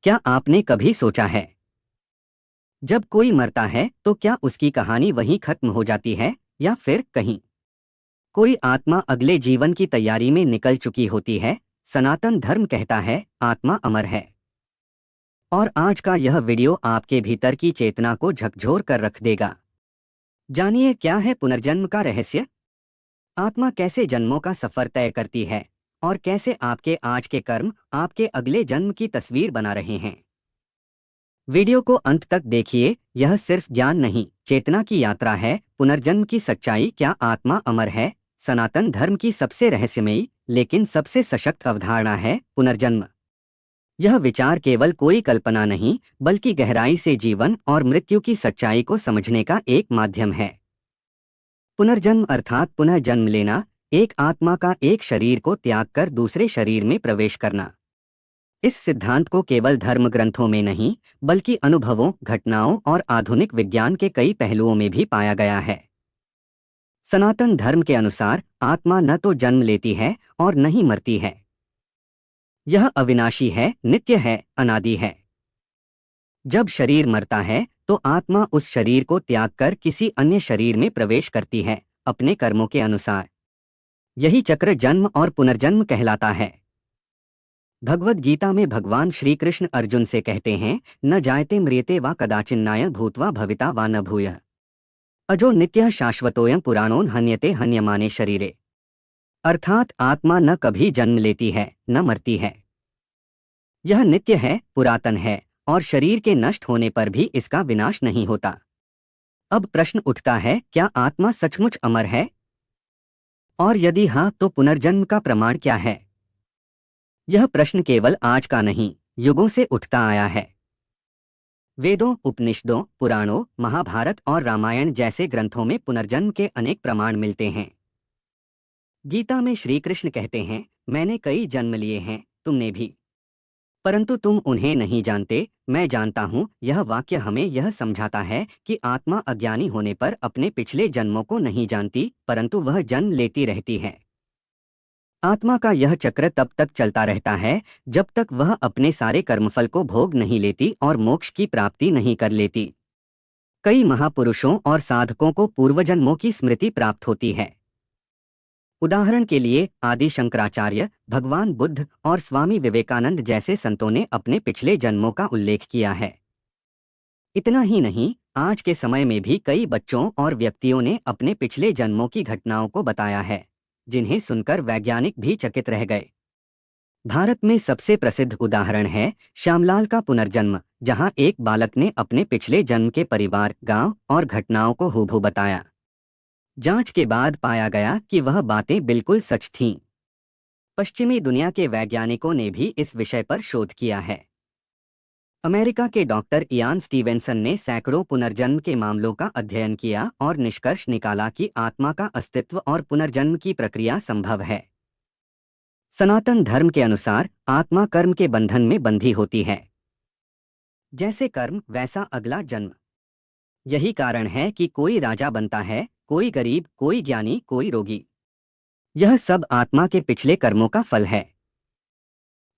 क्या आपने कभी सोचा है, जब कोई मरता है तो क्या उसकी कहानी वहीं खत्म हो जाती है या फिर कहीं कोई आत्मा अगले जीवन की तैयारी में निकल चुकी होती है? सनातन धर्म कहता है आत्मा अमर है। और आज का यह वीडियो आपके भीतर की चेतना को झकझोर कर रख देगा। जानिए क्या है पुनर्जन्म का रहस्य, आत्मा कैसे जन्मों का सफर तय करती है और कैसे आपके आज के कर्म आपके अगले जन्म की तस्वीर बना रहे हैं। वीडियो को अंत तक देखिए, यह सिर्फ ज्ञान नहीं, चेतना की यात्रा है। पुनर्जन्म की सच्चाई, क्या आत्मा अमर है? सनातन धर्म की सबसे रहस्यमयी लेकिन सबसे सशक्त अवधारणा है पुनर्जन्म। यह विचार केवल कोई कल्पना नहीं, बल्कि गहराई से जीवन और मृत्यु की सच्चाई को समझने का एक माध्यम है। पुनर्जन्म अर्थात पुनः जन्म लेना, एक आत्मा का एक शरीर को त्याग कर दूसरे शरीर में प्रवेश करना। इस सिद्धांत को केवल धर्म ग्रंथों में नहीं, बल्कि अनुभवों, घटनाओं और आधुनिक विज्ञान के कई पहलुओं में भी पाया गया है। सनातन धर्म के अनुसार आत्मा न तो जन्म लेती है और न ही मरती है। यह अविनाशी है, नित्य है, अनादि है। जब शरीर मरता है तो आत्मा उस शरीर को त्याग कर किसी अन्य शरीर में प्रवेश करती है, अपने कर्मों के अनुसार। यही चक्र जन्म और पुनर्जन्म कहलाता है। भगवद गीता में भगवान श्री कृष्ण अर्जुन से कहते हैं, न जायते म्रियते वा कदाचिन्नाय भूत्वा भविता वा न भूयः अजो नित्यः शाश्वतोऽयं पुराणोन हन्यते हन्यमाने शरीरे। अर्थात आत्मा न कभी जन्म लेती है न मरती है। यह नित्य है, पुरातन है और शरीर के नष्ट होने पर भी इसका विनाश नहीं होता। अब प्रश्न उठता है, क्या आत्मा सचमुच अमर है? और यदि हाँ, तो पुनर्जन्म का प्रमाण क्या है? यह प्रश्न केवल आज का नहीं, युगों से उठता आया है। वेदों, उपनिषदों, पुराणों, महाभारत और रामायण जैसे ग्रंथों में पुनर्जन्म के अनेक प्रमाण मिलते हैं। गीता में श्री कृष्ण कहते हैं, मैंने कई जन्म लिए हैं, तुमने भी, परंतु तुम उन्हें नहीं जानते, मैं जानता हूँ। यह वाक्य हमें यह समझाता है कि आत्मा अज्ञानी होने पर अपने पिछले जन्मों को नहीं जानती, परंतु वह जन्म लेती रहती है। आत्मा का यह चक्र तब तक चलता रहता है जब तक वह अपने सारे कर्मफल को भोग नहीं लेती और मोक्ष की प्राप्ति नहीं कर लेती। कई महापुरुषों और साधकों को पूर्वजन्मों की स्मृति प्राप्त होती है। उदाहरण के लिए आदि शंकराचार्य, भगवान बुद्ध और स्वामी विवेकानंद जैसे संतों ने अपने पिछले जन्मों का उल्लेख किया है। इतना ही नहीं, आज के समय में भी कई बच्चों और व्यक्तियों ने अपने पिछले जन्मों की घटनाओं को बताया है, जिन्हें सुनकर वैज्ञानिक भी चकित रह गए। भारत में सबसे प्रसिद्ध उदाहरण है श्यामलाल का पुनर्जन्म, जहां एक बालक ने अपने पिछले जन्म के परिवार, गांव और घटनाओं को हूबहू बताया। जांच के बाद पाया गया कि वह बातें बिल्कुल सच थीं। पश्चिमी दुनिया के वैज्ञानिकों ने भी इस विषय पर शोध किया है। अमेरिका के डॉक्टर इयान स्टीवेंसन ने सैकड़ों पुनर्जन्म के मामलों का अध्ययन किया और निष्कर्ष निकाला कि आत्मा का अस्तित्व और पुनर्जन्म की प्रक्रिया संभव है। सनातन धर्म के अनुसार आत्मा कर्म के बंधन में बंधी होती है। जैसे कर्म वैसा अगला जन्म। यही कारण है कि कोई राजा बनता है, कोई गरीब, कोई ज्ञानी, कोई रोगी। यह सब आत्मा के पिछले कर्मों का फल है।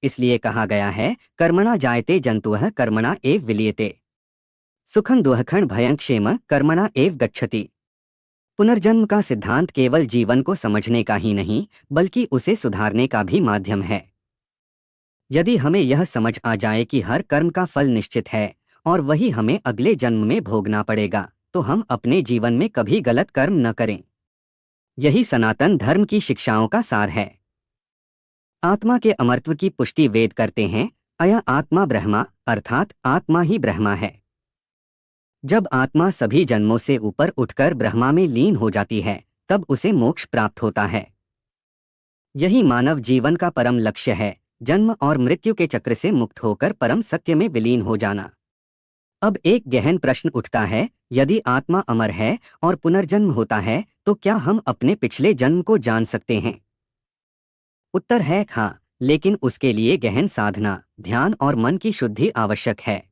इसलिए कहा गया है, कर्मणा जायते जंतुः कर्मणा एव विलीयते, सुखं दुःखं भयं क्षेम कर्मणा एव गच्छति। पुनर्जन्म का सिद्धांत केवल जीवन को समझने का ही नहीं, बल्कि उसे सुधारने का भी माध्यम है। यदि हमें यह समझ आ जाए कि हर कर्म का फल निश्चित है और वही हमें अगले जन्म में भोगना पड़ेगा, तो हम अपने जीवन में कभी गलत कर्म न करें। यही सनातन धर्म की शिक्षाओं का सार है। आत्मा के अमरत्व की पुष्टि वेद करते हैं, अयं आत्मा ब्रह्मा, अर्थात आत्मा ही ब्रह्मा है। जब आत्मा सभी जन्मों से ऊपर उठकर ब्रह्मा में लीन हो जाती है, तब उसे मोक्ष प्राप्त होता है। यही मानव जीवन का परम लक्ष्य है, जन्म और मृत्यु के चक्र से मुक्त होकर परम सत्य में विलीन हो जाना। अब एक गहन प्रश्न उठता है, यदि आत्मा अमर है और पुनर्जन्म होता है, तो क्या हम अपने पिछले जन्म को जान सकते हैं? उत्तर है हाँ, लेकिन उसके लिए गहन साधना, ध्यान और मन की शुद्धि आवश्यक है।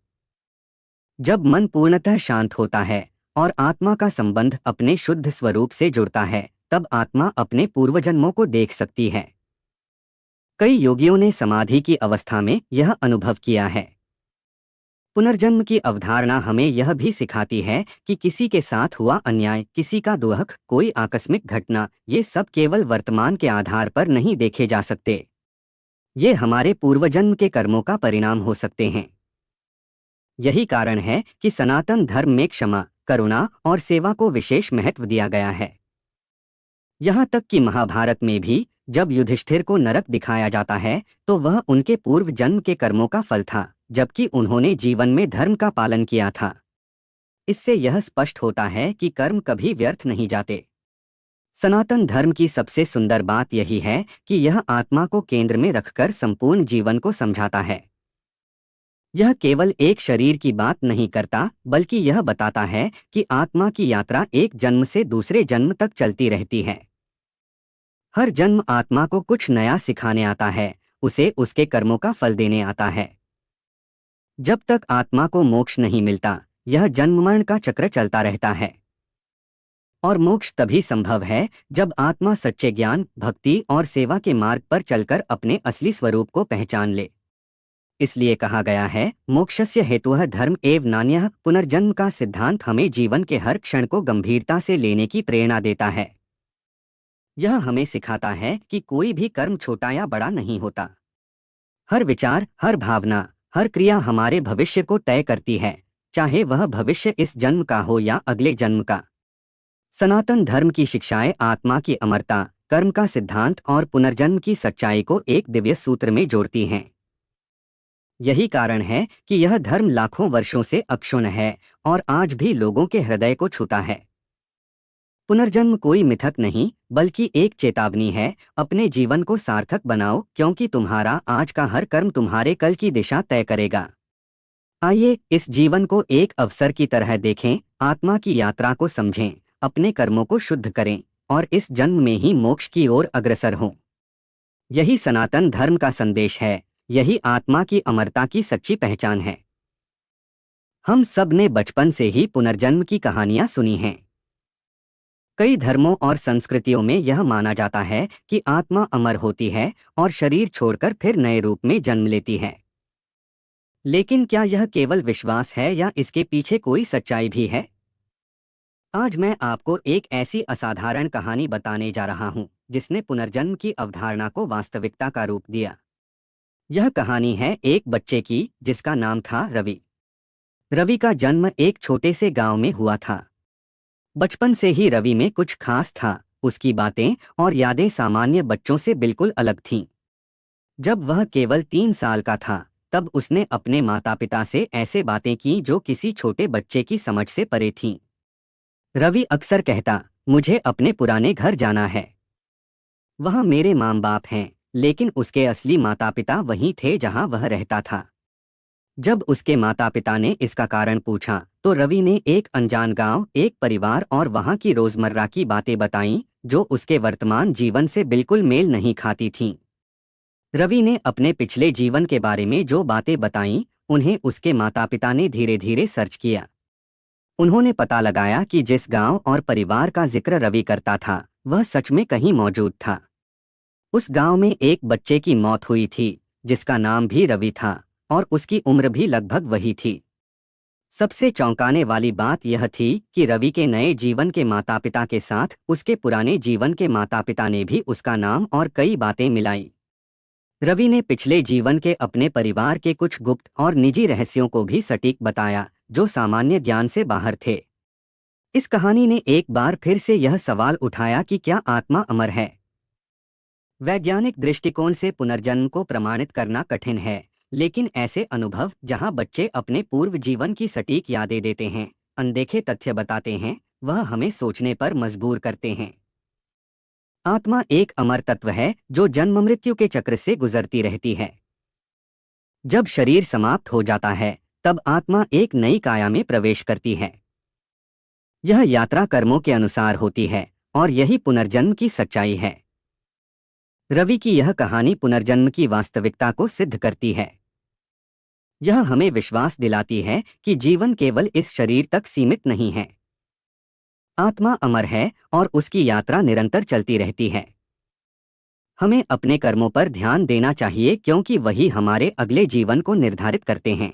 जब मन पूर्णतः शांत होता है और आत्मा का संबंध अपने शुद्ध स्वरूप से जुड़ता है, तब आत्मा अपने पूर्वजन्मों को देख सकती है। कई योगियों ने समाधि की अवस्था में यह अनुभव किया है। पुनर्जन्म की अवधारणा हमें यह भी सिखाती है कि किसी के साथ हुआ अन्याय, किसी का दुख, कोई आकस्मिक घटना, ये सब केवल वर्तमान के आधार पर नहीं देखे जा सकते। ये हमारे पूर्वजन्म के कर्मों का परिणाम हो सकते हैं। यही कारण है कि सनातन धर्म में क्षमा, करुणा और सेवा को विशेष महत्व दिया गया है। यहाँ तक कि महाभारत में भी जब युधिष्ठिर को नरक दिखाया जाता है तो वह उनके पूर्व जन्म के कर्मों का फल था, जबकि उन्होंने जीवन में धर्म का पालन किया था। इससे यह स्पष्ट होता है कि कर्म कभी व्यर्थ नहीं जाते। सनातन धर्म की सबसे सुंदर बात यही है कि यह आत्मा को केंद्र में रखकर संपूर्ण जीवन को समझाता है। यह केवल एक शरीर की बात नहीं करता, बल्कि यह बताता है कि आत्मा की यात्रा एक जन्म से दूसरे जन्म तक चलती रहती है। हर जन्म आत्मा को कुछ नया सिखाने आता है, उसे उसके कर्मों का फल देने आता है। जब तक आत्मा को मोक्ष नहीं मिलता, यह जन्म मरण का चक्र चलता रहता है। और मोक्ष तभी संभव है जब आत्मा सच्चे ज्ञान, भक्ति और सेवा के मार्ग पर चलकर अपने असली स्वरूप को पहचान ले। इसलिए कहा गया है, मोक्षस्य हेतुः धर्म एव नान्यः। पुनर्जन्म का सिद्धांत हमें जीवन के हर क्षण को गंभीरता से लेने की प्रेरणा देता है। यह हमें सिखाता है कि कोई भी कर्म छोटा या बड़ा नहीं होता। हर विचार, हर भावना, हर क्रिया हमारे भविष्य को तय करती है, चाहे वह भविष्य इस जन्म का हो या अगले जन्म का। सनातन धर्म की शिक्षाएं आत्मा की अमरता, कर्म का सिद्धांत और पुनर्जन्म की सच्चाई को एक दिव्य सूत्र में जोड़ती हैं। यही कारण है कि यह धर्म लाखों वर्षों से अक्षुण्ण है और आज भी लोगों के हृदय को छूता है। पुनर्जन्म कोई मिथक नहीं, बल्कि एक चेतावनी है। अपने जीवन को सार्थक बनाओ, क्योंकि तुम्हारा आज का हर कर्म तुम्हारे कल की दिशा तय करेगा। आइए इस जीवन को एक अवसर की तरह देखें, आत्मा की यात्रा को समझें, अपने कर्मों को शुद्ध करें और इस जन्म में ही मोक्ष की ओर अग्रसर हों। यही सनातन धर्म का संदेश है, यही आत्मा की अमरता की सच्ची पहचान है। हम सब ने बचपन से ही पुनर्जन्म की कहानियां सुनी हैं। कई धर्मों और संस्कृतियों में यह माना जाता है कि आत्मा अमर होती है और शरीर छोड़कर फिर नए रूप में जन्म लेती है। लेकिन क्या यह केवल विश्वास है या इसके पीछे कोई सच्चाई भी है? आज मैं आपको एक ऐसी असाधारण कहानी बताने जा रहा हूं जिसने पुनर्जन्म की अवधारणा को वास्तविकता का रूप दिया। यह कहानी है एक बच्चे की जिसका नाम था रवि। रवि का जन्म एक छोटे से गांव में हुआ था। बचपन से ही रवि में कुछ खास था, उसकी बातें और यादें सामान्य बच्चों से बिल्कुल अलग थीं। जब वह केवल 3 साल का था, तब उसने अपने माता पिता से ऐसे बातें की जो किसी छोटे बच्चे की समझ से परे थीं। रवि अक्सर कहता, मुझे अपने पुराने घर जाना है। वहाँ मेरे माँ बाप हैं, लेकिन उसके असली माता पिता वहीं थे जहाँ वह रहता था। जब उसके माता पिता ने इसका कारण पूछा तो रवि ने एक अनजान गांव, एक परिवार और वहां की रोजमर्रा की बातें बताईं जो उसके वर्तमान जीवन से बिल्कुल मेल नहीं खाती थीं। रवि ने अपने पिछले जीवन के बारे में जो बातें बताईं, उन्हें उसके माता पिता ने धीरे धीरे सर्च किया। उन्होंने पता लगाया कि जिस गांव और परिवार का जिक्र रवि करता था, वह सच में कहीं मौजूद था। उस गांव में एक बच्चे की मौत हुई थी जिसका नाम भी रवि था और उसकी उम्र भी लगभग वही थी। सबसे चौंकाने वाली बात यह थी कि रवि के नए जीवन के माता पिता के साथ उसके पुराने जीवन के माता पिता ने भी उसका नाम और कई बातें मिलाई। रवि ने पिछले जीवन के अपने परिवार के कुछ गुप्त और निजी रहस्यों को भी सटीक बताया जो सामान्य ज्ञान से बाहर थे। इस कहानी ने एक बार फिर से यह सवाल उठाया कि क्या आत्मा अमर है। वैज्ञानिक दृष्टिकोण से पुनर्जन्म को प्रमाणित करना कठिन है, लेकिन ऐसे अनुभव जहां बच्चे अपने पूर्व जीवन की सटीक यादें देते हैं, अनदेखे तथ्य बताते हैं, वह हमें सोचने पर मजबूर करते हैं। आत्मा एक अमर तत्व है जो जन्म मृत्यु के चक्र से गुजरती रहती है। जब शरीर समाप्त हो जाता है, तब आत्मा एक नई काया में प्रवेश करती है। यह यात्रा कर्मों के अनुसार होती है और यही पुनर्जन्म की सच्चाई है। रवि की यह कहानी पुनर्जन्म की वास्तविकता को सिद्ध करती है। यह हमें विश्वास दिलाती है कि जीवन केवल इस शरीर तक सीमित नहीं है। आत्मा अमर है और उसकी यात्रा निरंतर चलती रहती है। हमें अपने कर्मों पर ध्यान देना चाहिए क्योंकि वही हमारे अगले जीवन को निर्धारित करते हैं।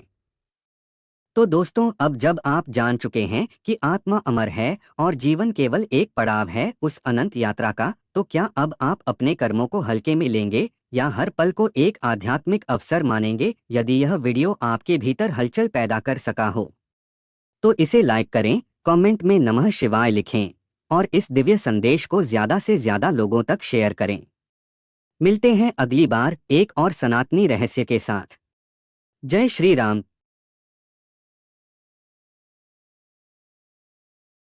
तो दोस्तों, अब जब आप जान चुके हैं कि आत्मा अमर है और जीवन केवल एक पड़ाव है उस अनंत यात्रा का, तो क्या अब आप अपने कर्मों को हल्के में लेंगे या हर पल को एक आध्यात्मिक अवसर मानेंगे? यदि यह वीडियो आपके भीतर हलचल पैदा कर सका हो तो इसे लाइक करें, कमेंट में नमः शिवाय लिखें और इस दिव्य संदेश को ज्यादा से ज्यादा लोगों तक शेयर करें। मिलते हैं अगली बार एक और सनातनी रहस्य के साथ। जय श्री राम।